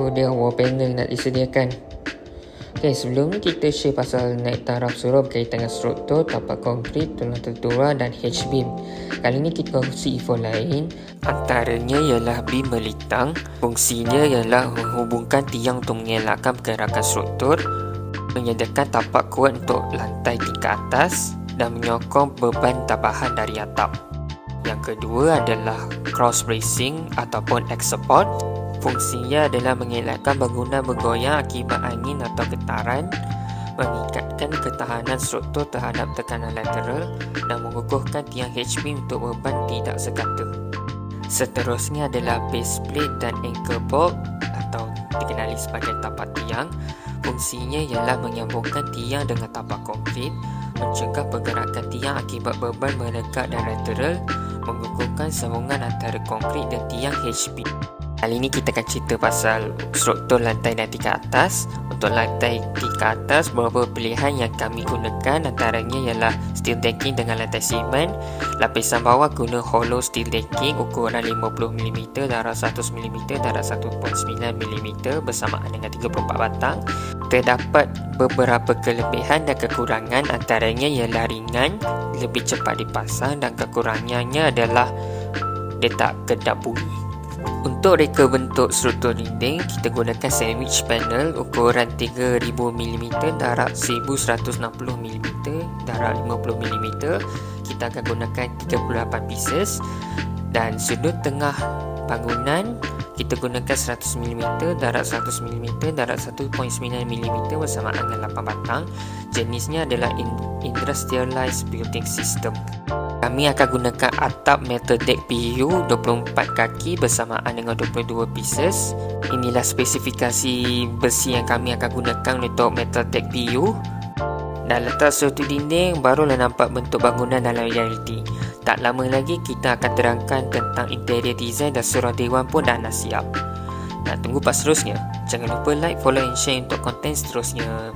kemudian wall panel nak disediakan. Okay, sebelum ni kita share pasal naik taraf surau berkaitan dengan struktur, tapak konkrit, tulang tertura dan H-beam. Kali ni kita kongsi info lain. Antaranya ialah beam melintang. Fungsinya ialah menghubungkan tiang untuk mengelakkan pergerakan struktur, menyediakan tapak kuat untuk lantai tingkat atas dan menyokong beban tambahan dari atap. Yang kedua adalah cross bracing ataupun X support. Fungsinya adalah mengelakkan bangunan bergoyang akibat angin atau getaran, meningkatkan ketahanan struktur terhadap tekanan lateral dan mengukuhkan tiang H-beam untuk beban tidak sekata. Seterusnya adalah base plate dan anchor bolt atau dikenali sebagai tapak tiang. Fungsinya ialah menyambungkan tiang dengan tapak konkrit, mencegah pergerakan tiang akibat beban mendekat dan lateral, mengukuhkan sambungan antara konkrit dan tiang H-beam. Kali ini kita akan cerita pasal struktur lantai dan tingkat atas. Untuk lantai tingkat atas, beberapa pilihan yang kami gunakan antaranya ialah steel decking dengan lantai simen. Lapisan bawah guna hollow steel decking ukuran 50mm, darab 100mm, darab 1.9mm bersamaan dengan 34 batang. Terdapat beberapa kelebihan dan kekurangan, antaranya ialah ringan, lebih cepat dipasang dan kekurangannya adalah dia tak kedap bunyi. Untuk reka bentuk struktur dinding, kita gunakan sandwich panel ukuran 3000mm, darab 1160mm, darab 50mm. Kita akan gunakan 38 pieces. Dan sudut tengah bangunan kita gunakan 100mm, darab 100mm, darab 1.9mm bersamaan dengan 8 batang. Jenisnya adalah Industrialized Building System. Kami akan gunakan atap metal deck PU 24 kaki bersamaan dengan 22 pieces. Inilah spesifikasi besi yang kami akan gunakan untuk metal deck PU. Dan letak struktur dinding, barulah nampak bentuk bangunan dalam realiti. Tak lama lagi kita akan terangkan tentang interior design dan surau dewan pun dah nak siap. Nak tunggu part seterusnya? Jangan lupa like, follow and share untuk konten seterusnya.